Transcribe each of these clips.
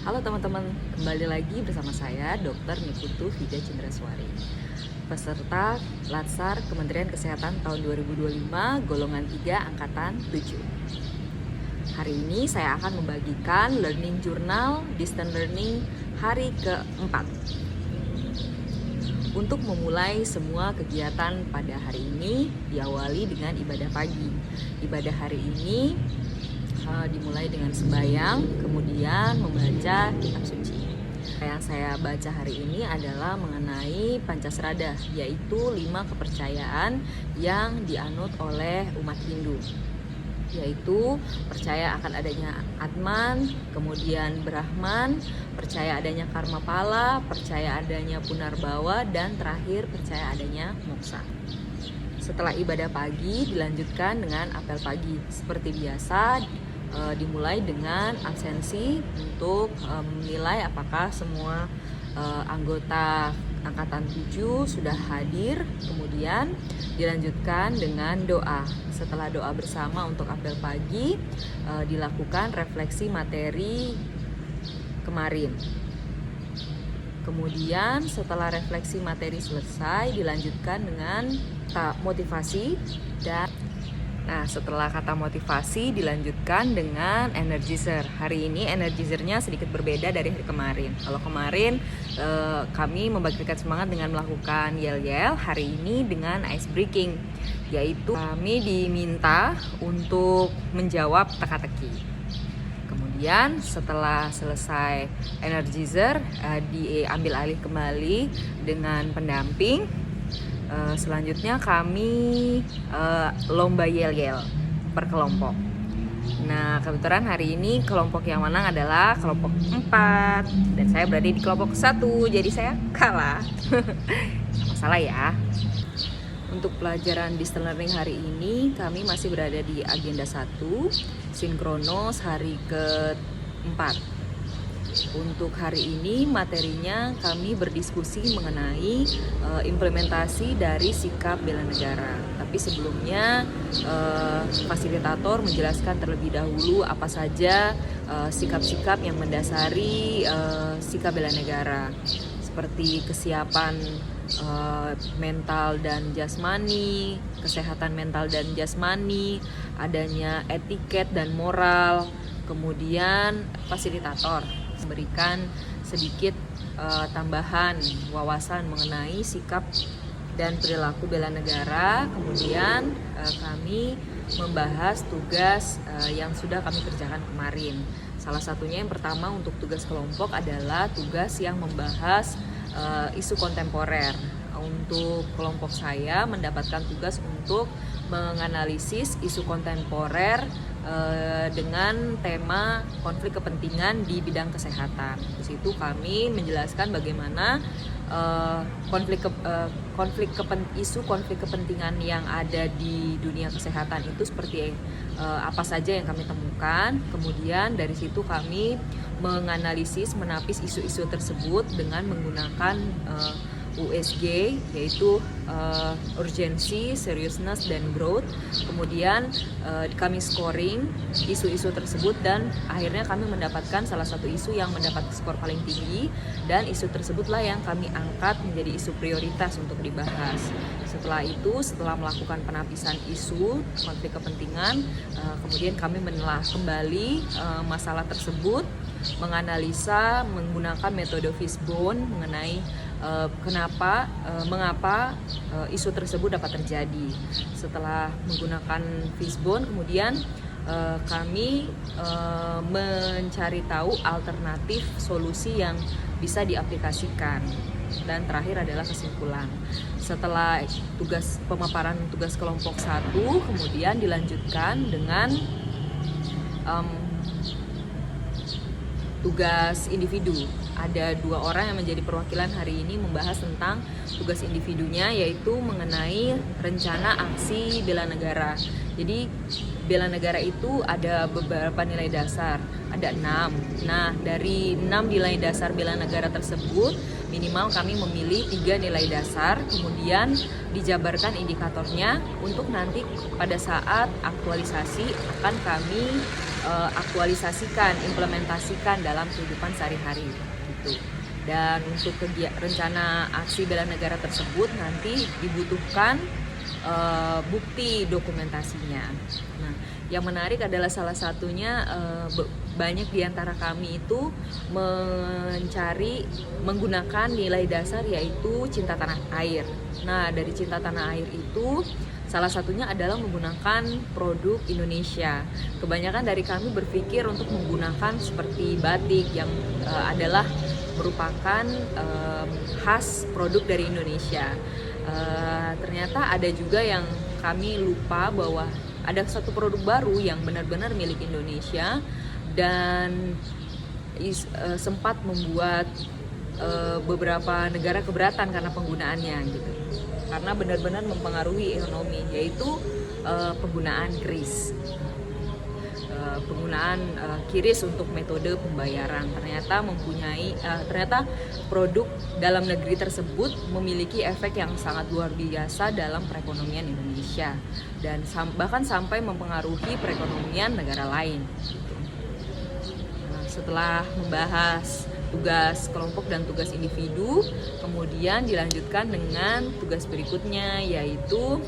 Halo teman-teman, kembali lagi bersama saya Dr. Niputu Vida Cindraswari, peserta Latsar Kementerian Kesehatan tahun 2025, golongan 3, angkatan 7. Hari ini saya akan membagikan learning journal distance learning hari keempat. Untuk memulai semua kegiatan pada hari ini diawali dengan ibadah pagi. Ibadah hari ini dimulai dengan sembahyang, kemudian membaca kitab suci. Yang saya baca hari ini adalah mengenai Pancasrada, yaitu 5 kepercayaan yang dianut oleh umat Hindu, yaitu percaya akan adanya Atman, kemudian Brahman, percaya adanya karma pala, percaya adanya punarbawa, dan terakhir percaya adanya moksa. Setelah ibadah pagi dilanjutkan dengan apel pagi. Seperti biasa, dimulai dengan absensi untuk menilai apakah semua anggota angkatan 7 sudah hadir. Kemudian dilanjutkan dengan doa. Setelah doa bersama untuk apel pagi, dilakukan refleksi materi kemarin. Kemudian setelah refleksi materi selesai, dilanjutkan dengan motivasi dan setelah kata motivasi dilanjutkan dengan energizer. Hari ini energizernya sedikit berbeda dari hari kemarin. Kalau kemarin kami membangkitkan semangat dengan melakukan yel-yel, hari ini dengan ice breaking, yaitu kami diminta untuk menjawab teka-teki. Kemudian setelah selesai energizer, diambil alih kembali dengan pendamping. Selanjutnya kami lomba yel-yel per kelompok. Nah, kebetulan hari ini kelompok yang menang adalah kelompok 4 dan saya berada di kelompok 1, jadi saya kalah. Gak masalah ya. Untuk pelajaran distance learning hari ini kami masih berada di agenda 1, sinkronos hari ke-4. Untuk hari ini materinya kami berdiskusi mengenai implementasi dari sikap bela negara. Tapi sebelumnya fasilitator menjelaskan terlebih dahulu apa saja sikap-sikap yang mendasari sikap bela negara, seperti kesiapan mental dan jasmani, kesehatan mental dan jasmani, adanya etiket dan moral. Kemudian fasilitator memberikan sedikit tambahan wawasan mengenai sikap dan perilaku bela negara. Kemudian kami membahas tugas yang sudah kami kerjakan kemarin. Salah satunya yang pertama untuk tugas kelompok adalah tugas yang membahas isu kontemporer. Untuk kelompok saya mendapatkan tugas untuk menganalisis isu kontemporer dengan tema konflik kepentingan di bidang kesehatan. Di situ kami menjelaskan bagaimana isu konflik kepentingan yang ada di dunia kesehatan itu seperti apa saja yang kami temukan. Kemudian dari situ kami menganalisis, menapis isu-isu tersebut dengan menggunakan USG, yaitu urgency, seriousness, dan growth. Kemudian kami scoring isu-isu tersebut dan akhirnya kami mendapatkan salah satu isu yang mendapat skor paling tinggi, dan isu tersebutlah yang kami angkat menjadi isu prioritas untuk dibahas. Setelah itu, setelah melakukan penapisan isu konflik kepentingan, kemudian kami menelaah kembali masalah tersebut, menganalisa menggunakan metode fishbone mengenai mengapa isu tersebut dapat terjadi. Setelah menggunakan fishbone, kemudian kami mencari tahu alternatif solusi yang bisa diaplikasikan. Dan terakhir adalah kesimpulan. Setelah pemaparan tugas kelompok 1, kemudian dilanjutkan dengan tugas individu. Ada 2 orang yang menjadi perwakilan hari ini membahas tentang tugas individunya, yaitu mengenai rencana aksi bela negara. Jadi bela negara itu ada beberapa nilai dasar, ada 6. Nah, dari 6 nilai dasar bela negara tersebut, minimal kami memilih 3 nilai dasar, kemudian dijabarkan indikatornya untuk nanti pada saat aktualisasi akan kami aktualisasikan, implementasikan dalam kehidupan sehari-hari gitu. Dan untuk rencana aksi bela negara tersebut nanti dibutuhkan bukti dokumentasinya. Nah, yang menarik adalah salah satunya banyak di antara kami itu menggunakan nilai dasar yaitu cinta tanah air. Nah, dari cinta tanah air itu salah satunya adalah menggunakan produk Indonesia. Kebanyakan dari kami berpikir untuk menggunakan seperti batik yang adalah merupakan khas produk dari Indonesia. Ternyata ada juga yang kami lupa bahwa ada satu produk baru yang benar-benar milik Indonesia dan sempat membuat beberapa negara keberatan karena penggunaannya gitu. Karena benar-benar mempengaruhi ekonomi, yaitu penggunaan kris. Penggunaan QRIS untuk metode pembayaran ternyata produk dalam negeri tersebut memiliki efek yang sangat luar biasa dalam perekonomian Indonesia dan bahkan sampai mempengaruhi perekonomian negara lain gitu. Nah, setelah membahas tugas kelompok dan tugas individu, kemudian dilanjutkan dengan tugas berikutnya, yaitu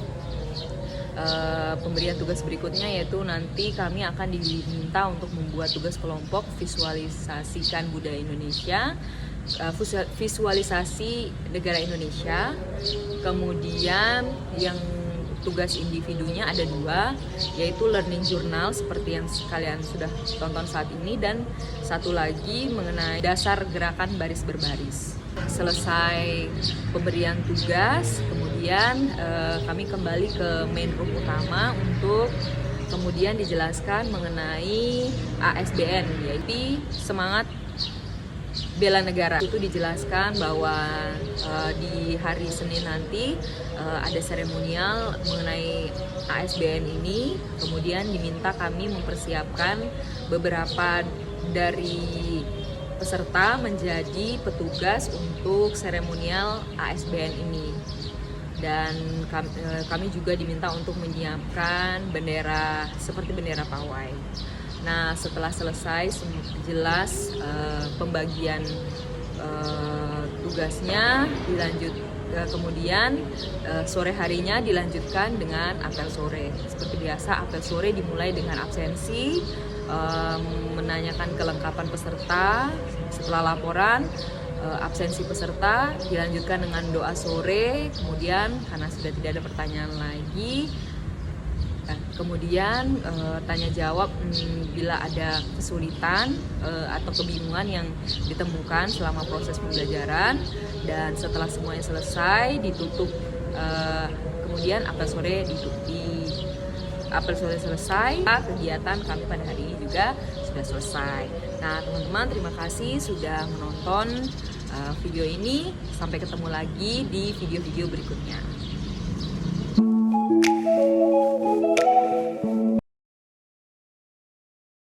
pemberian tugas berikutnya, yaitu nanti kami akan diminta untuk membuat tugas kelompok visualisasikan budaya Indonesia, visualisasi negara Indonesia. Kemudian yang tugas individunya ada 2, yaitu learning journal seperti yang kalian sudah tonton saat ini, dan satu lagi mengenai dasar gerakan baris berbaris. Selesai pemberian tugas, kemudian kami kembali ke main room utama untuk kemudian dijelaskan mengenai ASBN, yaitu semangat bela negara. Itu dijelaskan bahwa di hari Senin nanti ada seremonial mengenai ASBN ini, kemudian diminta kami mempersiapkan beberapa dari peserta menjadi petugas untuk seremonial ASBN ini. Dan kami juga diminta untuk menyiapkan bendera seperti bendera pawai. Nah, setelah selesai jelas pembagian tugasnya dilanjut, kemudian sore harinya dilanjutkan dengan apel sore. Seperti biasa, apel sore dimulai dengan absensi, menanyakan kelengkapan peserta. Setelah laporan absensi peserta dilanjutkan dengan doa sore. Kemudian karena sudah tidak ada pertanyaan lagi, kemudian tanya jawab bila ada kesulitan atau kebingungan yang ditemukan selama proses pembelajaran. Dan setelah semuanya selesai ditutup, kemudian apel sore apel sore selesai, kegiatan kami pada hari ini juga sudah selesai. Nah, teman-teman, terima kasih sudah menonton video ini. Sampai ketemu lagi di video-video berikutnya.